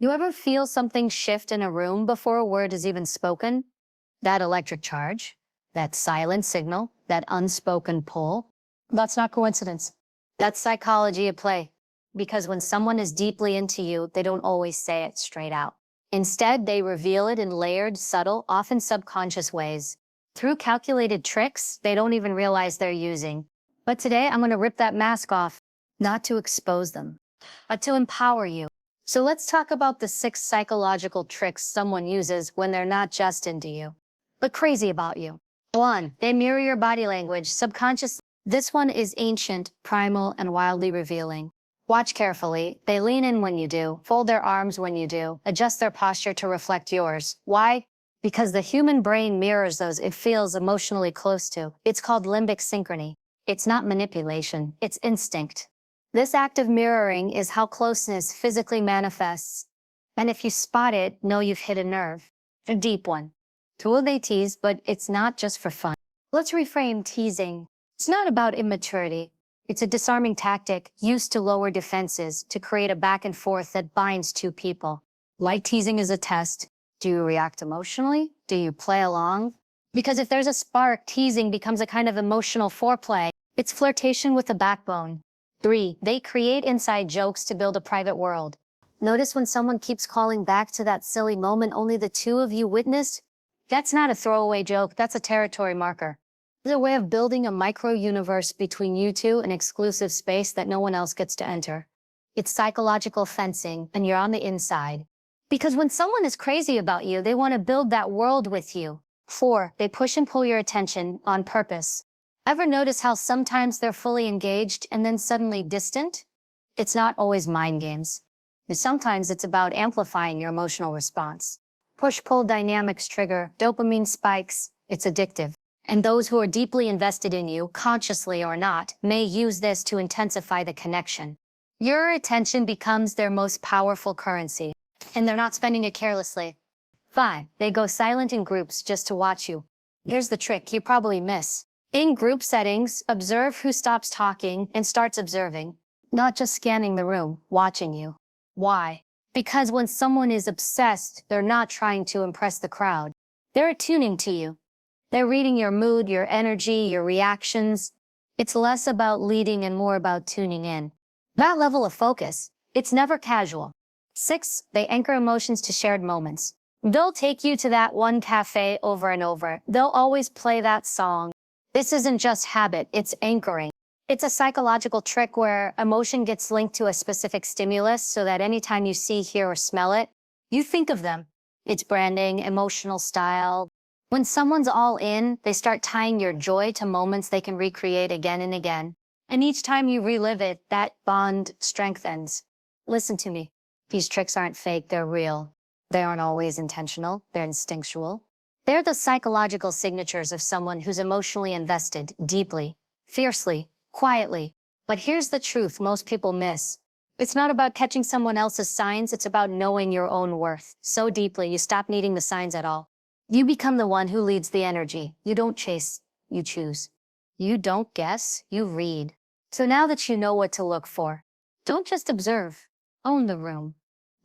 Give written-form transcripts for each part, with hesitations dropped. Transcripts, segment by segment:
You ever feel something shift in a room before a word is even spoken? That electric charge, that silent signal, that unspoken pull? That's not coincidence. That's psychology at play. Because when someone is deeply into you, they don't always say it straight out. Instead, they reveal it in layered, subtle, often subconscious ways. Through calculated tricks they don't even realize they're using. But today, I'm going to rip that mask off, not to expose them, but to empower you. So let's talk about the 6 psychological tricks someone uses when they're not just into you, but crazy about you. 1. They mirror your body language subconsciously. This one is ancient, primal, and wildly revealing. Watch carefully. They lean in when you do, fold their arms when you do, adjust their posture to reflect yours. Why? Because the human brain mirrors those it feels emotionally close to. It's called limbic synchrony. It's not manipulation, it's instinct. This act of mirroring is how closeness physically manifests. And if you spot it, know you've hit a nerve. A deep one. Tool they tease, but it's not just for fun. Let's reframe teasing. It's not about immaturity. It's a disarming tactic used to lower defenses, to create a back and forth that binds two people. Light teasing is a test. Do you react emotionally? Do you play along? Because if there's a spark, teasing becomes a kind of emotional foreplay. It's flirtation with a backbone. 3. They create inside jokes to build a private world. Notice when someone keeps calling back to that silly moment only the two of you witnessed? That's not a throwaway joke, that's a territory marker. It's a way of building a micro-universe between you two, an exclusive space that no one else gets to enter. It's psychological fencing, and you're on the inside. Because when someone is crazy about you, they want to build that world with you. 4. They push and pull your attention on purpose. Ever notice how sometimes they're fully engaged and then suddenly distant? It's not always mind games. Sometimes it's about amplifying your emotional response. Push-pull dynamics trigger dopamine spikes. It's addictive. And those who are deeply invested in you, consciously or not, may use this to intensify the connection. Your attention becomes their most powerful currency, and they're not spending it carelessly. 5. They go silent in groups just to watch you. Here's the trick you probably miss. In group settings, observe who stops talking and starts observing, not just scanning the room, watching you. Why? Because when someone is obsessed, they're not trying to impress the crowd. They're attuning to you. They're reading your mood, your energy, your reactions. It's less about leading and more about tuning in. That level of focus, it's never casual. 6. They anchor emotions to shared moments. They'll take you to that one cafe over and over. They'll always play that song. This isn't just habit, it's anchoring. It's a psychological trick where emotion gets linked to a specific stimulus so that anytime you see, hear, or smell it, you think of them. It's branding, emotional style. When someone's all in, they start tying your joy to moments they can recreate again and again. And each time you relive it, that bond strengthens. Listen to me. These tricks aren't fake, they're real. They aren't always intentional, they're instinctual. They're the psychological signatures of someone who's emotionally invested, deeply, fiercely, quietly. But here's the truth most people miss. It's not about catching someone else's signs, it's about knowing your own worth. So deeply, you stop needing the signs at all. You become the one who leads the energy. You don't chase, you choose. You don't guess, you read. So now that you know what to look for, don't just observe, own the room.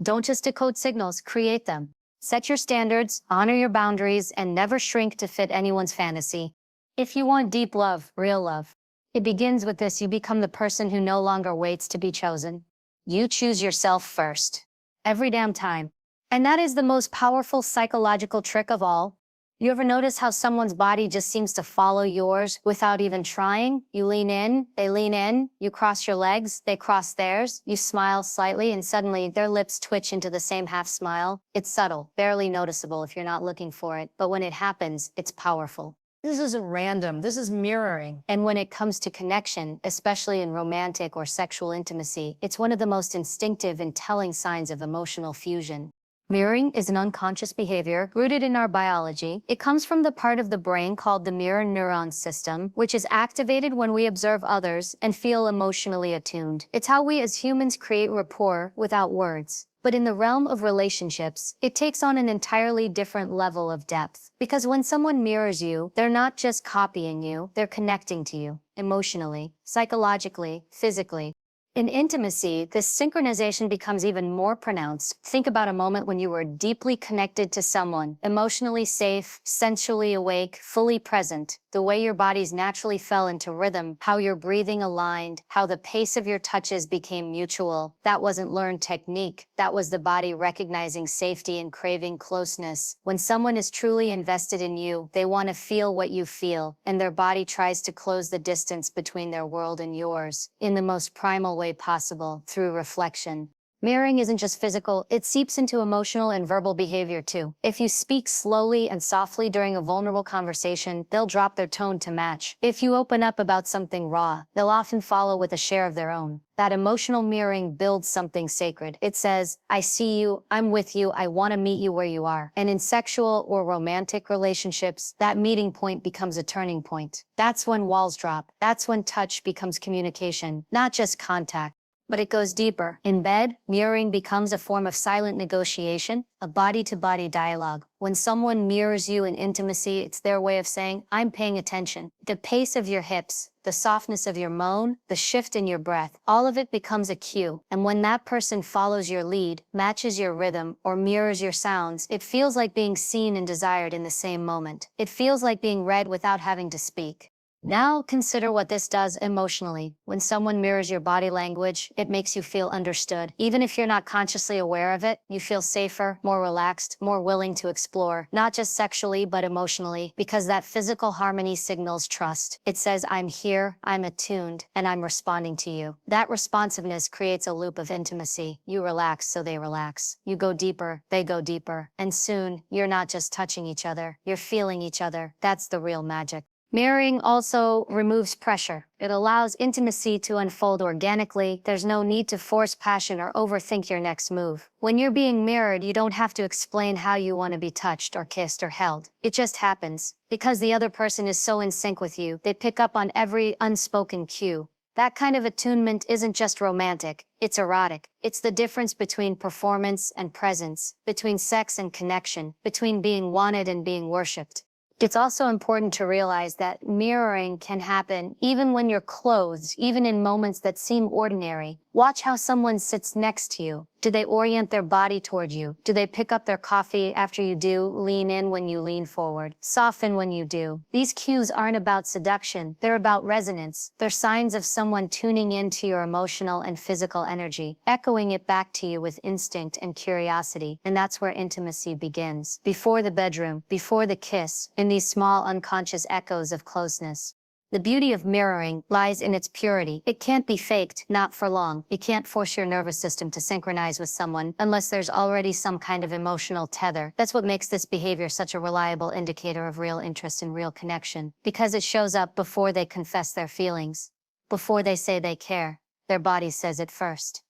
Don't just decode signals, create them. Set your standards, honor your boundaries, and never shrink to fit anyone's fantasy. If you want deep love, real love, it begins with this: you become the person who no longer waits to be chosen. You choose yourself first. Every damn time. And that is the most powerful psychological trick of all. You ever notice how someone's body just seems to follow yours without even trying? You lean in, they lean in, you cross your legs, they cross theirs, you smile slightly, and suddenly their lips twitch into the same half smile. It's subtle, barely noticeable if you're not looking for it, but when it happens, it's powerful. This isn't random, this is mirroring. And when it comes to connection, especially in romantic or sexual intimacy, it's one of the most instinctive and telling signs of emotional fusion. Mirroring is an unconscious behavior rooted in our biology. It comes from the part of the brain called the mirror neuron system, which is activated when we observe others and feel emotionally attuned. It's how we as humans create rapport without words. But in the realm of relationships, it takes on an entirely different level of depth. Because when someone mirrors you, they're not just copying you, they're connecting to you, emotionally, psychologically, physically. In intimacy, this synchronization becomes even more pronounced. Think about a moment when you were deeply connected to someone, emotionally safe, sensually awake, fully present. The way your bodies naturally fell into rhythm, how your breathing aligned, how the pace of your touches became mutual. That wasn't learned technique. That was the body recognizing safety and craving closeness. When someone is truly invested in you, they want to feel what you feel, and their body tries to close the distance between their world and yours in the most primal way possible, through reflection. Mirroring isn't just physical, it seeps into emotional and verbal behavior too. If you speak slowly and softly during a vulnerable conversation, they'll drop their tone to match. If you open up about something raw, they'll often follow with a share of their own. That emotional mirroring builds something sacred. It says, I see you, I'm with you, I want to meet you where you are. And in sexual or romantic relationships, that meeting point becomes a turning point. That's when walls drop. That's when touch becomes communication, not just contact. But it goes deeper. In bed, mirroring becomes a form of silent negotiation, a body-to-body dialogue. When someone mirrors you in intimacy, it's their way of saying, I'm paying attention. The pace of your hips, the softness of your moan, the shift in your breath, all of it becomes a cue. And when that person follows your lead, matches your rhythm, or mirrors your sounds, it feels like being seen and desired in the same moment. It feels like being read without having to speak. Now consider what this does emotionally. When someone mirrors your body language, it makes you feel understood. Even if you're not consciously aware of it, you feel safer, more relaxed, more willing to explore, not just sexually, but emotionally, because that physical harmony signals trust. It says, I'm here, I'm attuned, and I'm responding to you. That responsiveness creates a loop of intimacy. You relax, so they relax. You go deeper, they go deeper. And soon, you're not just touching each other, you're feeling each other. That's the real magic. Mirroring also removes pressure. It allows intimacy to unfold organically. There's no need to force passion or overthink your next move. When you're being mirrored, you don't have to explain how you want to be touched or kissed or held. It just happens. Because the other person is so in sync with you, they pick up on every unspoken cue. That kind of attunement isn't just romantic, it's erotic. It's the difference between performance and presence, between sex and connection, between being wanted and being worshipped. It's also important to realize that mirroring can happen even when you're clothed, even in moments that seem ordinary. Watch how someone sits next to you. Do they orient their body toward you? Do they pick up their coffee after you do? Lean in when you lean forward. Soften when you do. These cues aren't about seduction. They're about resonance. They're signs of someone tuning into your emotional and physical energy, echoing it back to you with instinct and curiosity. And that's where intimacy begins. Before the bedroom, before the kiss, in these small unconscious echoes of closeness. The beauty of mirroring lies in its purity. It can't be faked, not for long. You can't force your nervous system to synchronize with someone unless there's already some kind of emotional tether. That's what makes this behavior such a reliable indicator of real interest and real connection, because it shows up before they confess their feelings, before they say they care. Their body says it first.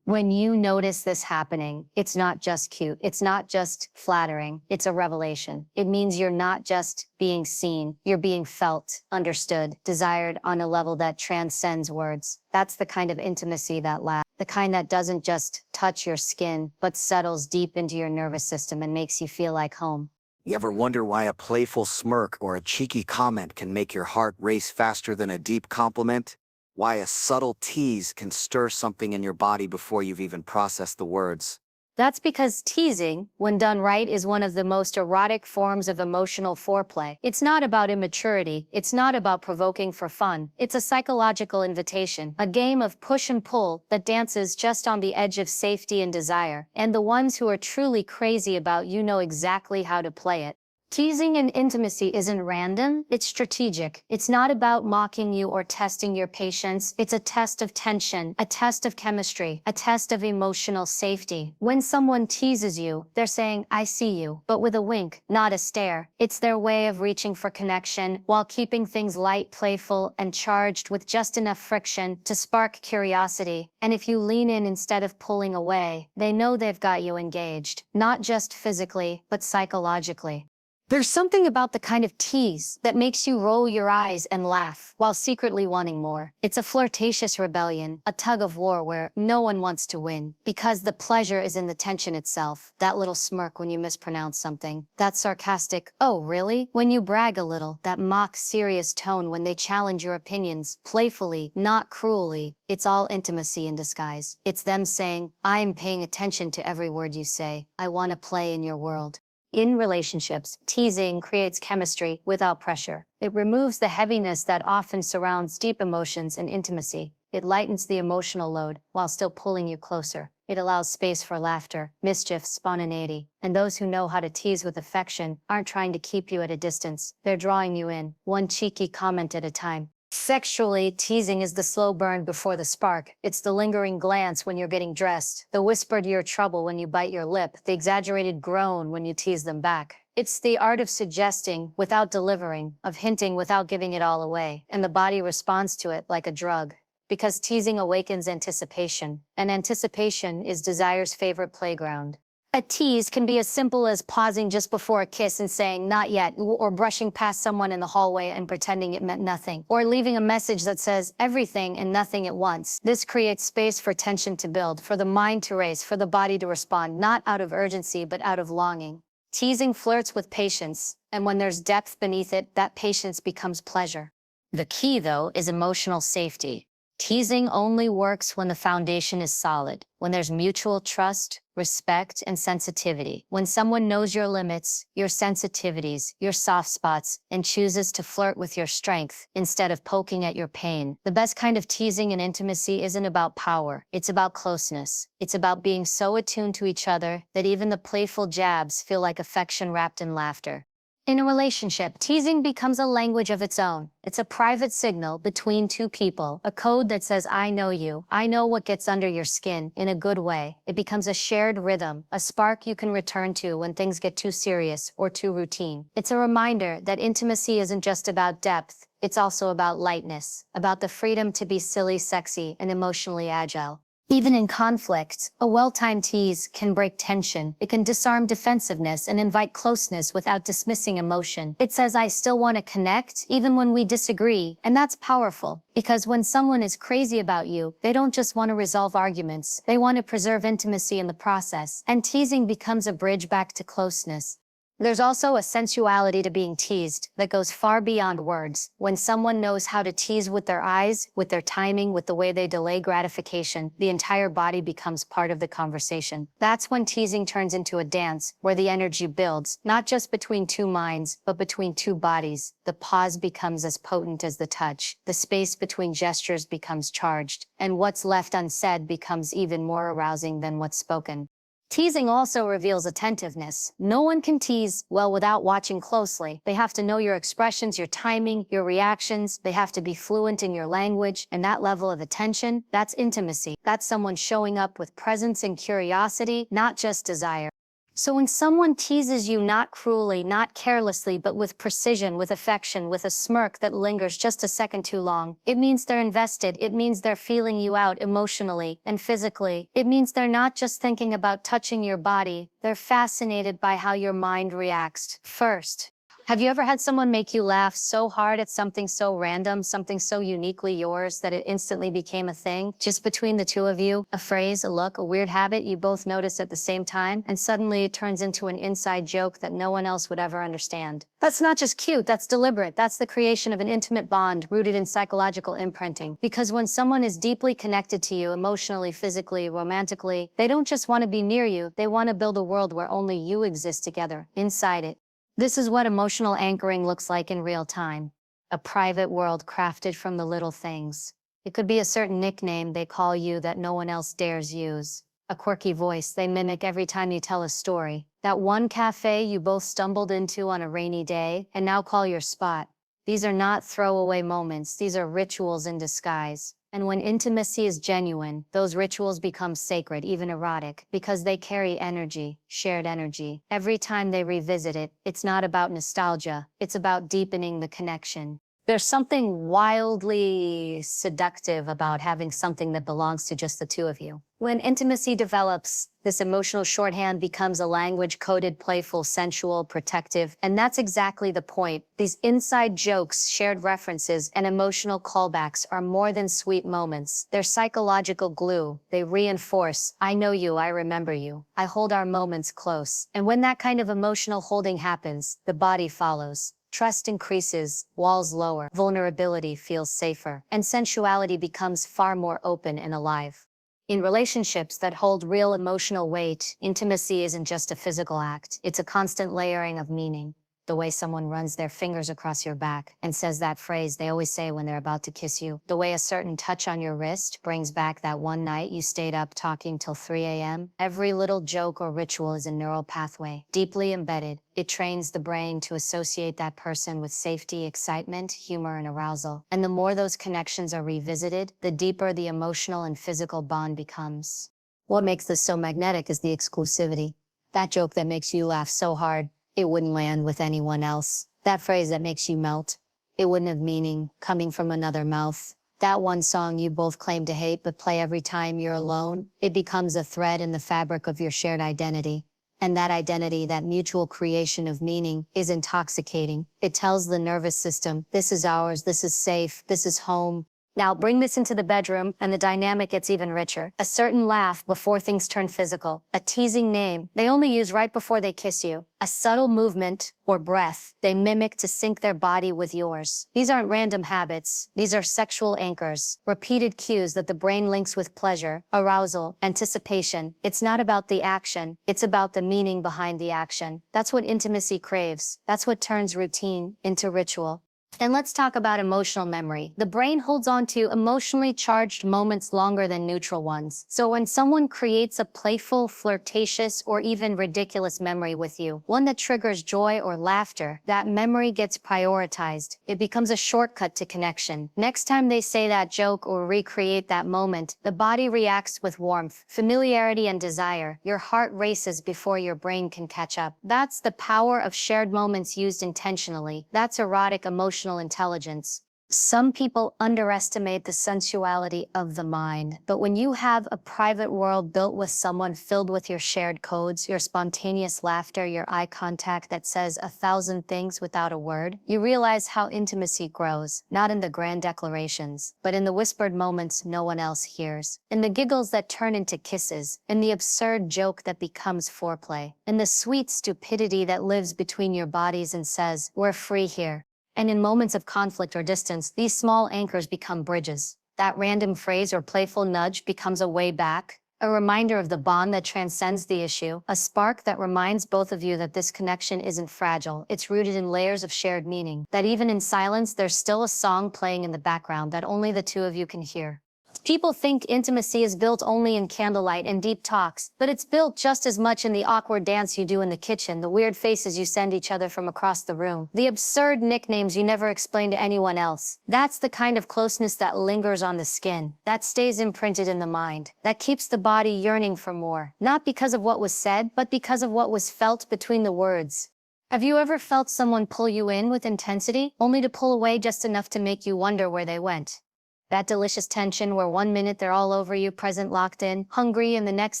When you notice this happening, it's not just cute, it's not just flattering, it's a revelation. It means you're not just being seen, you're being felt, understood, desired on a level that transcends words. That's the kind of intimacy that lasts, the kind that doesn't just touch your skin, but settles deep into your nervous system and makes you feel like home. You ever wonder why a playful smirk or a cheeky comment can make your heart race faster than a deep compliment? Why a subtle tease can stir something in your body before you've even processed the words? That's because teasing, when done right, is one of the most erotic forms of emotional foreplay. It's not about immaturity. It's not about provoking for fun. It's a psychological invitation, a game of push and pull that dances just on the edge of safety and desire. And the ones who are truly crazy about you know exactly how to play it. Teasing in intimacy isn't random, it's strategic. It's not about mocking you or testing your patience. It's a test of tension, a test of chemistry, a test of emotional safety. When someone teases you, they're saying, I see you, but with a wink, not a stare. It's their way of reaching for connection while keeping things light, playful, and charged with just enough friction to spark curiosity. And if you lean in instead of pulling away, they know they've got you engaged, not just physically, but psychologically. There's something about the kind of tease that makes you roll your eyes and laugh while secretly wanting more. It's a flirtatious rebellion, a tug of war where no one wants to win, because the pleasure is in the tension itself. That little smirk when you mispronounce something, that sarcastic, "Oh, really?" when you brag a little, that mock serious tone when they challenge your opinions, playfully, not cruelly. It's all intimacy in disguise. It's them saying, "I'm paying attention to every word you say. I want to play in your world." In relationships, teasing creates chemistry without pressure. It removes the heaviness that often surrounds deep emotions and intimacy. It lightens the emotional load while still pulling you closer. It allows space for laughter, mischief, spontaneity. And those who know how to tease with affection aren't trying to keep you at a distance. They're drawing you in, one cheeky comment at a time. Sexually, teasing is the slow burn before the spark. It's the lingering glance when you're getting dressed, the whispered "you're trouble" when you bite your lip, the exaggerated groan when you tease them back. It's the art of suggesting without delivering, of hinting without giving it all away, and the body responds to it like a drug. Because teasing awakens anticipation, and anticipation is desire's favorite playground. A tease can be as simple as pausing just before a kiss and saying, "not yet," or brushing past someone in the hallway and pretending it meant nothing, or leaving a message that says everything and nothing at once. This creates space for tension to build, for the mind to race, for the body to respond, not out of urgency, but out of longing. Teasing flirts with patience, and when there's depth beneath it, that patience becomes pleasure. The key, though, is emotional safety. Teasing only works when the foundation is solid, when there's mutual trust, respect, and sensitivity. When someone knows your limits, your sensitivities, your soft spots, and chooses to flirt with your strength instead of poking at your pain. The best kind of teasing and intimacy isn't about power. It's about closeness. It's about being so attuned to each other that even the playful jabs feel like affection wrapped in laughter. In a relationship, teasing becomes a language of its own. It's a private signal between two people, a code that says, "I know you. I know what gets under your skin," in a good way. It becomes a shared rhythm, a spark you can return to when things get too serious or too routine. It's a reminder that intimacy isn't just about depth. It's also about lightness, about the freedom to be silly, sexy, and emotionally agile. Even in conflict, a well-timed tease can break tension. It can disarm defensiveness and invite closeness without dismissing emotion. It says, "I still want to connect, even when we disagree." And that's powerful, because when someone is crazy about you, they don't just want to resolve arguments. They want to preserve intimacy in the process. And teasing becomes a bridge back to closeness. There's also a sensuality to being teased that goes far beyond words. When someone knows how to tease with their eyes, with their timing, with the way they delay gratification, the entire body becomes part of the conversation. That's when teasing turns into a dance, where the energy builds, not just between two minds, but between two bodies. The pause becomes as potent as the touch. The space between gestures becomes charged, and what's left unsaid becomes even more arousing than what's spoken. Teasing also reveals attentiveness. No one can tease well without watching closely. They have to know your expressions, your timing, your reactions. They have to be fluent in your language, and that level of attention, that's intimacy. That's someone showing up with presence and curiosity, not just desire. So when someone teases you not cruelly, not carelessly, but with precision, with affection, with a smirk that lingers just a second too long, it means they're invested. It means they're feeling you out emotionally and physically. It means they're not just thinking about touching your body. They're fascinated by how your mind reacts first. Have you ever had someone make you laugh so hard at something so random, something so uniquely yours, that it instantly became a thing? Just between the two of you, a phrase, a look, a weird habit you both notice at the same time, and suddenly it turns into an inside joke that no one else would ever understand. That's not just cute, that's deliberate. That's the creation of an intimate bond rooted in psychological imprinting. Because when someone is deeply connected to you emotionally, physically, romantically, they don't just want to be near you, they want to build a world where only you exist together, inside it. This is what emotional anchoring looks like in real time. A private world crafted from the little things. It could be a certain nickname they call you that no one else dares use. A quirky voice they mimic every time you tell a story. That one cafe you both stumbled into on a rainy day and now call your spot. These are not throwaway moments. These are rituals in disguise. And when intimacy is genuine, those rituals become sacred, even erotic, because they carry energy, shared energy. Every time they revisit it, it's not about nostalgia, it's about deepening the connection. There's something wildly seductive about having something that belongs to just the two of you. When intimacy develops, this emotional shorthand becomes a language coded, playful, sensual, protective, and that's exactly the point. These inside jokes, shared references, and emotional callbacks are more than sweet moments. They're psychological glue. They reinforce, I know you, I remember you. I hold our moments close. And when that kind of emotional holding happens, the body follows. Trust increases, walls lower, vulnerability feels safer, and sensuality becomes far more open and alive. In relationships that hold real emotional weight, intimacy isn't just a physical act, it's a constant layering of meaning. The way someone runs their fingers across your back and says that phrase they always say when they're about to kiss you. The way a certain touch on your wrist brings back that one night you stayed up talking till 3 a.m. Every little joke or ritual is a neural pathway, deeply embedded. It trains the brain to associate that person with safety, excitement, humor, and arousal. And the more those connections are revisited, the deeper the emotional and physical bond becomes. What makes this so magnetic is the exclusivity. That joke that makes you laugh so hard, it wouldn't land with anyone else. That phrase that makes you melt, it wouldn't have meaning coming from another mouth. That one song you both claim to hate but play every time you're alone, it becomes a thread in the fabric of your shared identity. And that identity, that mutual creation of meaning, is intoxicating. It tells the nervous system, this is ours, this is safe, this is home. Now bring this into the bedroom and the dynamic gets even richer. A certain laugh before things turn physical. A teasing name they only use right before they kiss you. A subtle movement or breath they mimic to sync their body with yours. These aren't random habits. These are sexual anchors. Repeated cues that the brain links with pleasure, arousal, anticipation. It's not about the action. It's about the meaning behind the action. That's what intimacy craves. That's what turns routine into ritual. And let's talk about emotional memory. The brain holds on to emotionally charged moments longer than neutral ones. So when someone creates a playful, flirtatious, or even ridiculous memory with you, one that triggers joy or laughter, that memory gets prioritized. It becomes a shortcut to connection. Next time they say that joke or recreate that moment, the body reacts with warmth, familiarity, and desire. Your heart races before your brain can catch up. That's the power of shared moments used intentionally. That's erotic emotional intelligence. Some people underestimate the sensuality of the mind, but when you have a private world built with someone filled with your shared codes, your spontaneous laughter, your eye contact that says 1,000 things without a word, you realize how intimacy grows, not in the grand declarations, but in the whispered moments no one else hears, in the giggles that turn into kisses, in the absurd joke that becomes foreplay, in the sweet stupidity that lives between your bodies and says, we're free here. And in moments of conflict or distance, these small anchors become bridges. That random phrase or playful nudge becomes a way back, a reminder of the bond that transcends the issue, a spark that reminds both of you that this connection isn't fragile, it's rooted in layers of shared meaning, that even in silence, there's still a song playing in the background that only the two of you can hear. People think intimacy is built only in candlelight and deep talks, but it's built just as much in the awkward dance you do in the kitchen, the weird faces you send each other from across the room, the absurd nicknames you never explain to anyone else. That's the kind of closeness that lingers on the skin, that stays imprinted in the mind, that keeps the body yearning for more, not because of what was said, but because of what was felt between the words. Have you ever felt someone pull you in with intensity, only to pull away just enough to make you wonder where they went? That delicious tension where one minute they're all over you, present, locked in, hungry, and the next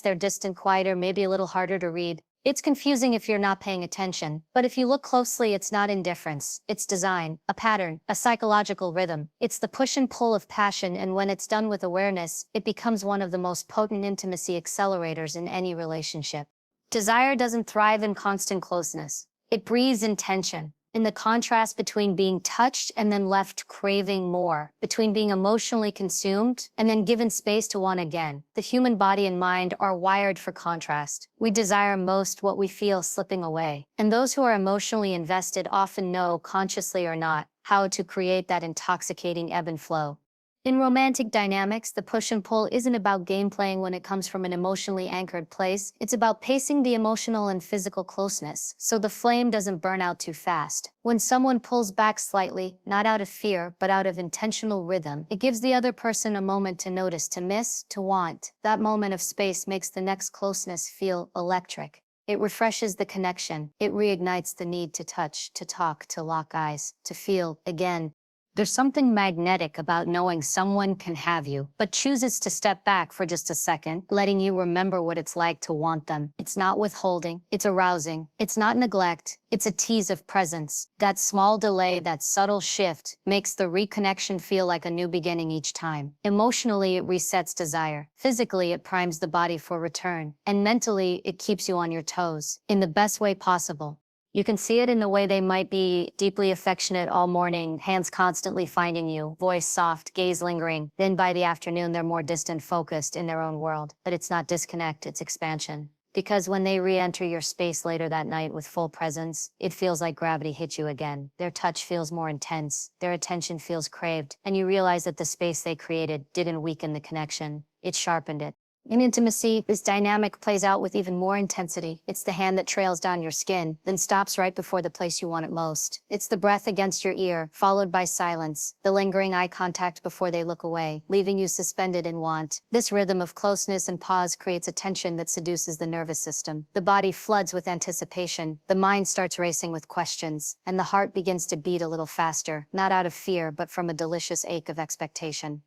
they're distant, quieter, maybe a little harder to read. It's confusing if you're not paying attention, but if you look closely, it's not indifference. It's design, a pattern, a psychological rhythm. It's the push and pull of passion, and when it's done with awareness, it becomes one of the most potent intimacy accelerators in any relationship. Desire doesn't thrive in constant closeness. It breathes in tension. In the contrast between being touched and then left craving more, between being emotionally consumed and then given space to want again. The human body and mind are wired for contrast. We desire most what we feel slipping away. And those who are emotionally invested often know, consciously or not, how to create that intoxicating ebb and flow. In romantic dynamics, the push and pull isn't about game playing when it comes from an emotionally anchored place. It's about pacing the emotional and physical closeness, so the flame doesn't burn out too fast. When someone pulls back slightly, not out of fear, but out of intentional rhythm, it gives the other person a moment to notice, to miss, to want. That moment of space makes the next closeness feel electric. It refreshes the connection. It reignites the need to touch, to talk, to lock eyes, to feel again. There's something magnetic about knowing someone can have you, but chooses to step back for just a second, letting you remember what it's like to want them. It's not withholding, it's arousing. It's not neglect, it's a tease of presence. That small delay, that subtle shift, makes the reconnection feel like a new beginning each time. Emotionally, it resets desire. Physically, it primes the body for return. And mentally, it keeps you on your toes, in the best way possible. You can see it in the way they might be deeply affectionate all morning, hands constantly finding you, voice soft, gaze lingering. Then by the afternoon, they're more distant, focused in their own world. But it's not disconnect, it's expansion. Because when they re-enter your space later that night with full presence, it feels like gravity hit you again. Their touch feels more intense, their attention feels craved, and you realize that the space they created didn't weaken the connection, it sharpened it. In intimacy, this dynamic plays out with even more intensity. It's the hand that trails down your skin, then stops right before the place you want it most. It's the breath against your ear, followed by silence, the lingering eye contact before they look away, leaving you suspended in want. This rhythm of closeness and pause creates a tension that seduces the nervous system. The body floods with anticipation, the mind starts racing with questions, and the heart begins to beat a little faster, not out of fear, but from a delicious ache of expectation.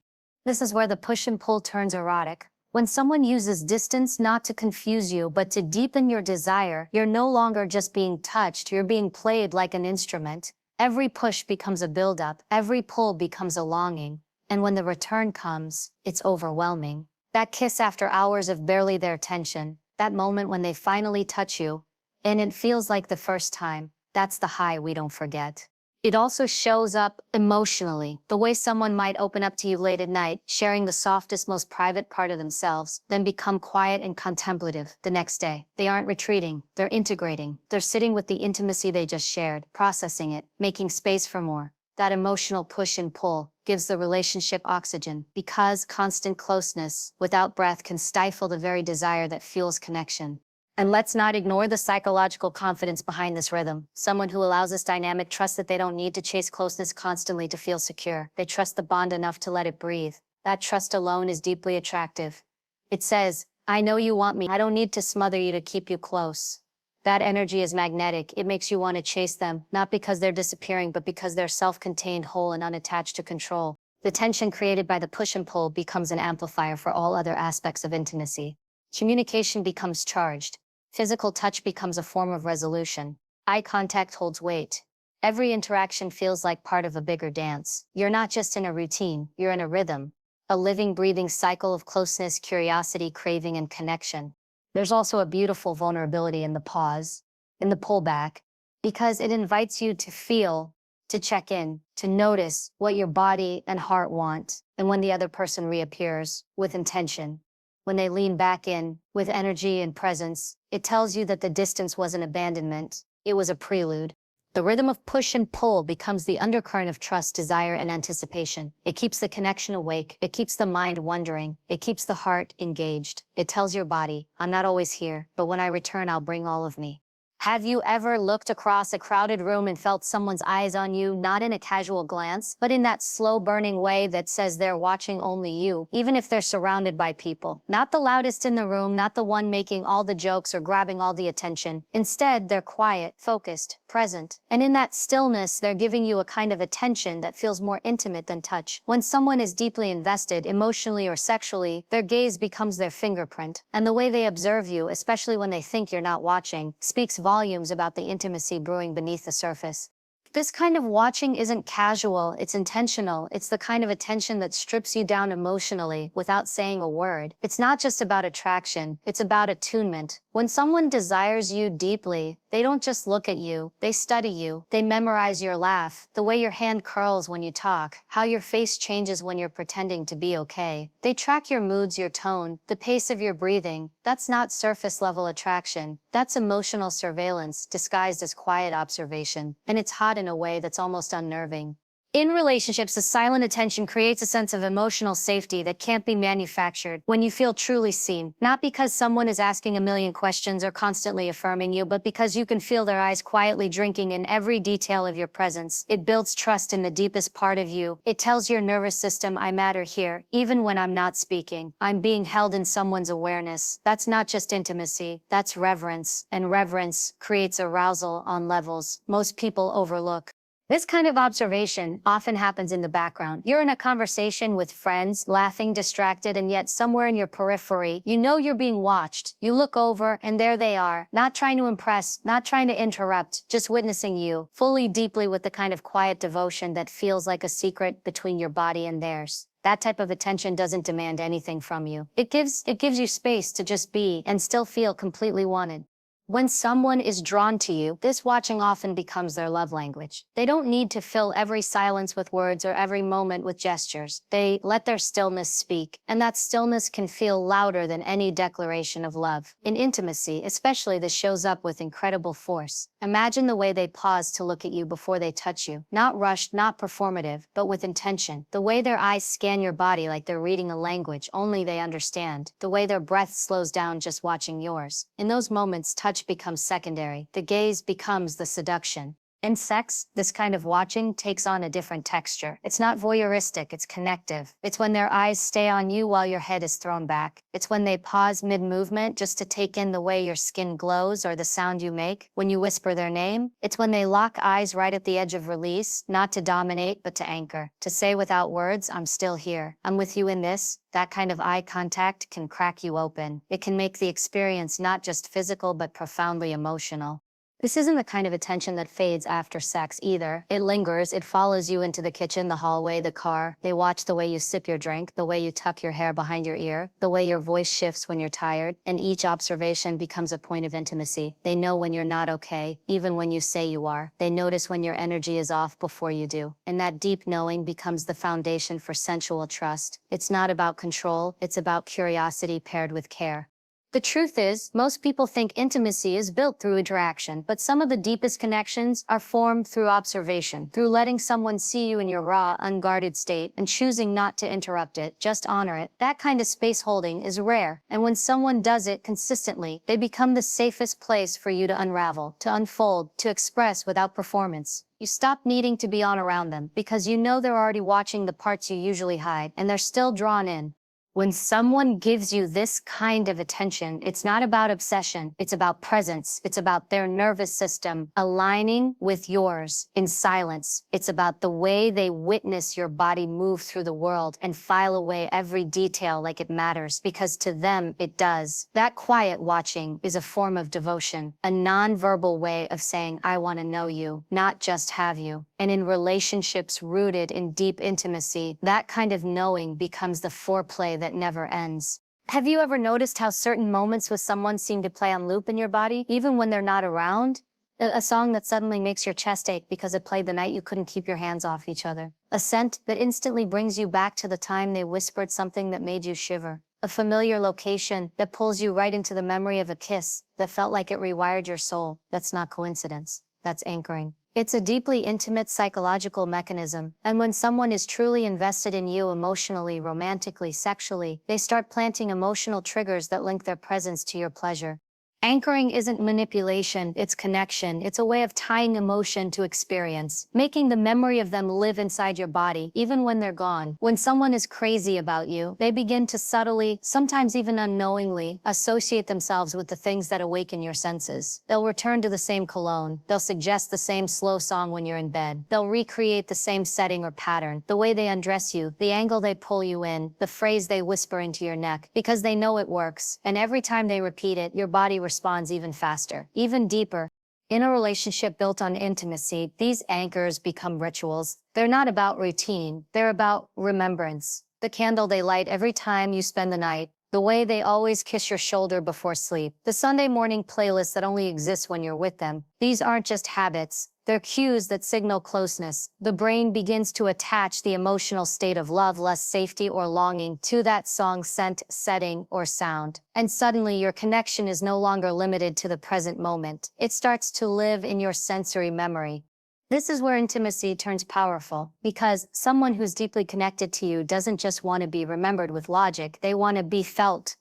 This is where the push and pull turns erotic. When someone uses distance not to confuse you, but to deepen your desire, you're no longer just being touched, you're being played like an instrument. Every push becomes a buildup, every pull becomes a longing. And when the return comes, it's overwhelming. That kiss after hours of barely their tension, that moment when they finally touch you, and it feels like the first time, that's the high we don't forget. It also shows up emotionally, the way someone might open up to you late at night, sharing the softest, most private part of themselves, then become quiet and contemplative the next day. They aren't retreating, they're integrating. They're sitting with the intimacy they just shared, processing it, making space for more. That emotional push and pull gives the relationship oxygen, because constant closeness without breath can stifle the very desire that fuels connection. And let's not ignore the psychological confidence behind this rhythm. Someone who allows this dynamic trusts that they don't need to chase closeness constantly to feel secure. They trust the bond enough to let it breathe. That trust alone is deeply attractive. It says, I know you want me. I don't need to smother you to keep you close. That energy is magnetic. It makes you want to chase them, not because they're disappearing, but because they're self-contained, whole, and unattached to control. The tension created by the push and pull becomes an amplifier for all other aspects of intimacy. Communication becomes charged. Physical touch becomes a form of resolution. Eye contact holds weight. Every interaction feels like part of a bigger dance. You're not just in a routine, you're in a rhythm. A living, breathing cycle of closeness, curiosity, craving, and connection. There's also a beautiful vulnerability in the pause, in the pullback, because it invites you to feel, to check in, to notice what your body and heart want, and when the other person reappears with intention. When they lean back in, with energy and presence, it tells you that the distance wasn't abandonment, it was a prelude. The rhythm of push and pull becomes the undercurrent of trust, desire, and anticipation. It keeps the connection awake, it keeps the mind wondering, it keeps the heart engaged. It tells your body, I'm not always here, but when I return, I'll bring all of me. Have you ever looked across a crowded room and felt someone's eyes on you, not in a casual glance, but in that slow-burning way that says they're watching only you, even if they're surrounded by people? Not the loudest in the room, not the one making all the jokes or grabbing all the attention. Instead, they're quiet, focused, present. And in that stillness, they're giving you a kind of attention that feels more intimate than touch. When someone is deeply invested, emotionally or sexually, their gaze becomes their fingerprint. And the way they observe you, especially when they think you're not watching, speaks volumes about the intimacy brewing beneath the surface. This kind of watching isn't casual, it's intentional. It's the kind of attention that strips you down emotionally without saying a word. It's not just about attraction, it's about attunement. When someone desires you deeply, they don't just look at you, they study you. They memorize your laugh, the way your hand curls when you talk, how your face changes when you're pretending to be okay. They track your moods, your tone, the pace of your breathing. That's not surface-level attraction. That's emotional surveillance disguised as quiet observation, and it's hot in a way that's almost unnerving. In relationships, the silent attention creates a sense of emotional safety that can't be manufactured. When you feel truly seen, not because someone is asking a million questions or constantly affirming you, but because you can feel their eyes quietly drinking in every detail of your presence. It builds trust in the deepest part of you. It tells your nervous system, I matter here, even when I'm not speaking. I'm being held in someone's awareness. That's not just intimacy, that's reverence. And reverence creates arousal on levels most people overlook. This kind of observation often happens in the background. You're in a conversation with friends, laughing, distracted, and yet somewhere in your periphery, you know you're being watched. You look over, and there they are, not trying to impress, not trying to interrupt, just witnessing you, fully, deeply, with the kind of quiet devotion that feels like a secret between your body and theirs. That type of attention doesn't demand anything from you. It gives you space to just be and still feel completely wanted. When someone is drawn to you, this watching often becomes their love language. They don't need to fill every silence with words or every moment with gestures. They let their stillness speak, and that stillness can feel louder than any declaration of love. In intimacy, especially, this shows up with incredible force. Imagine the way they pause to look at you before they touch you. Not rushed, not performative, but with intention. The way their eyes scan your body like they're reading a language only they understand. The way their breath slows down just watching yours. In those moments, touch becomes secondary. The gaze becomes the seduction. In sex, this kind of watching takes on a different texture. It's not voyeuristic, it's connective. It's when their eyes stay on you while your head is thrown back. It's when they pause mid-movement just to take in the way your skin glows or the sound you make when you whisper their name. It's when they lock eyes right at the edge of release, not to dominate, but to anchor. To say without words, I'm still here. I'm with you in this. That kind of eye contact can crack you open. It can make the experience not just physical, but profoundly emotional. This isn't the kind of attention that fades after sex either. It lingers, it follows you into the kitchen, the hallway, the car. They watch the way you sip your drink, the way you tuck your hair behind your ear, the way your voice shifts when you're tired, and each observation becomes a point of intimacy. They know when you're not okay, even when you say you are. They notice when your energy is off before you do. And that deep knowing becomes the foundation for sensual trust. It's not about control, it's about curiosity paired with care. The truth is, most people think intimacy is built through interaction, but some of the deepest connections are formed through observation, through letting someone see you in your raw, unguarded state and choosing not to interrupt it, just honor it. That kind of space holding is rare, and when someone does it consistently, they become the safest place for you to unravel, to unfold, to express without performance. You stop needing to be on around them because you know they're already watching the parts you usually hide, and they're still drawn in. When someone gives you this kind of attention, it's not about obsession, it's about presence. It's about their nervous system aligning with yours in silence. It's about the way they witness your body move through the world and file away every detail like it matters, because to them it does. That quiet watching is a form of devotion, a non-verbal way of saying, I want to know you, not just have you. And in relationships rooted in deep intimacy, that kind of knowing becomes the foreplay that never ends. Have you ever noticed how certain moments with someone seem to play on loop in your body, even when they're not around? A song that suddenly makes your chest ache because it played the night you couldn't keep your hands off each other. A scent that instantly brings you back to the time they whispered something that made you shiver. A familiar location that pulls you right into the memory of a kiss that felt like it rewired your soul. That's not coincidence. That's anchoring. It's a deeply intimate psychological mechanism, and when someone is truly invested in you emotionally, romantically, sexually, they start planting emotional triggers that link their presence to your pleasure. Anchoring isn't manipulation, it's connection. It's a way of tying emotion to experience, making the memory of them live inside your body, even when they're gone. When someone is crazy about you, they begin to subtly, sometimes even unknowingly, associate themselves with the things that awaken your senses. They'll return to the same cologne. They'll suggest the same slow song when you're in bed. They'll recreate the same setting or pattern, the way they undress you, the angle they pull you in, the phrase they whisper into your neck, because they know it works. And every time they repeat it, your body responds even faster, even deeper. In a relationship built on intimacy, these anchors become rituals. They're not about routine, they're about remembrance. The candle they light every time you spend the night, the way they always kiss your shoulder before sleep, the Sunday morning playlist that only exists when you're with them. These aren't just habits, they're cues that signal closeness. The brain begins to attach the emotional state of love, lust, safety, or longing to that song, scent, setting, or sound. And suddenly your connection is no longer limited to the present moment. It starts to live in your sensory memory. This is where intimacy turns powerful, because someone who's deeply connected to you doesn't just want to be remembered with logic, they want to be felt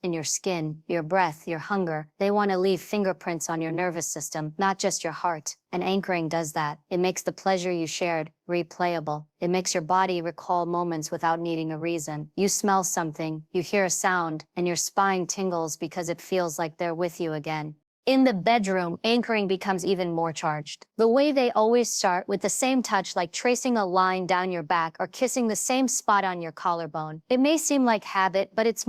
in your skin, your breath, your hunger. They want to leave fingerprints on your nervous system, not just your heart. And anchoring does that. It makes the pleasure you shared replayable. It makes your body recall moments without needing a reason. You smell something, you hear a sound, and your spine tingles because it feels like they're with you again. In the bedroom, anchoring becomes even more charged. The way they always start with the same touch, like tracing a line down your back or kissing the same spot on your collarbone. It may seem like habit, but it's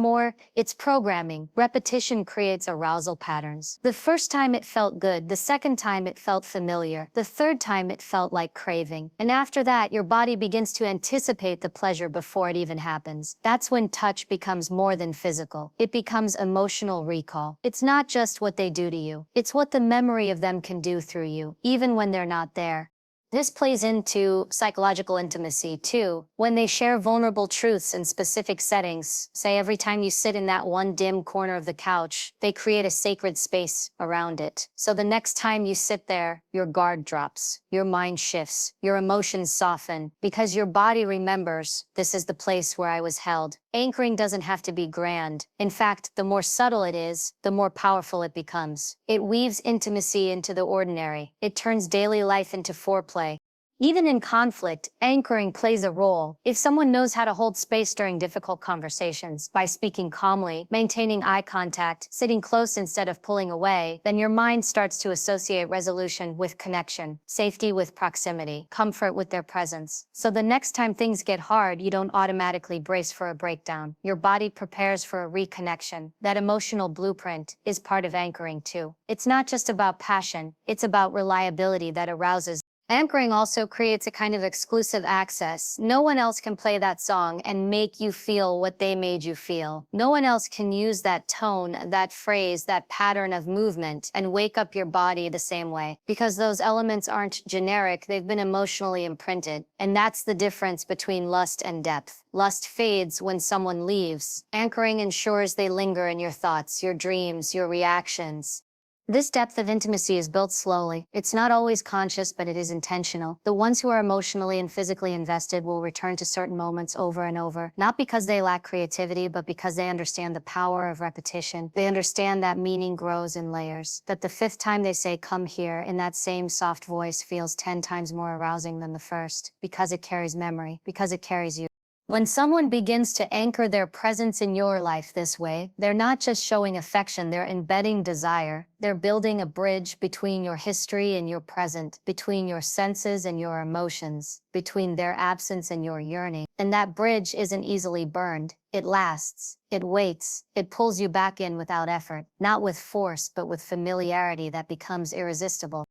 programming. Repetition creates arousal patterns. The first time it felt good, the second time it felt familiar, the third time it felt like craving. And after that, your body begins to anticipate the pleasure before it even happens. That's when touch becomes more than physical. It becomes emotional recall. It's not just what they do to you. It's what the memory of them can do through you, even when they're not there. This plays into psychological intimacy too. When they share vulnerable truths in specific settings, say every time you sit in that one dim corner of the couch, they create a sacred space around it. So the next time you sit there, your guard drops, your mind shifts, your emotions soften, because your body remembers, this is the place where I was held. Anchoring doesn't have to be grand. In fact, the more subtle it is, the more powerful it becomes. It weaves intimacy into the ordinary. It turns daily life into foreplay. Even in conflict, anchoring plays a role. If someone knows how to hold space during difficult conversations by speaking calmly, maintaining eye contact, sitting close instead of pulling away, then your mind starts to associate resolution with connection, safety with proximity, comfort with their presence. So the next time things get hard, you don't automatically brace for a breakdown. Your body prepares for a reconnection. That emotional blueprint is part of anchoring too. It's not just about passion, it's about reliability that arouses. Anchoring also creates a kind of exclusive access. No one else can play that song and make you feel what they made you feel. No one else can use that tone, that phrase, that pattern of movement and wake up your body the same way. Because those elements aren't generic, they've been emotionally imprinted. And that's the difference between lust and depth. Lust fades when someone leaves. Anchoring ensures they linger in your thoughts, your dreams, your reactions. This depth of intimacy is built slowly. It's not always conscious, but it is intentional. The ones who are emotionally and physically invested will return to certain moments over and over, not because they lack creativity, but because they understand the power of repetition. They understand that meaning grows in layers, that the fifth time they say, "come here," in that same soft voice feels 10 times more arousing than the first, because it carries memory, because it carries you. When someone begins to anchor their presence in your life this way, they're not just showing affection, they're embedding desire. They're building a bridge between your history and your present, between your senses and your emotions, between their absence and your yearning. And that bridge isn't easily burned. It lasts. It waits. It pulls you back in without effort, not with force, but with familiarity that becomes irresistible.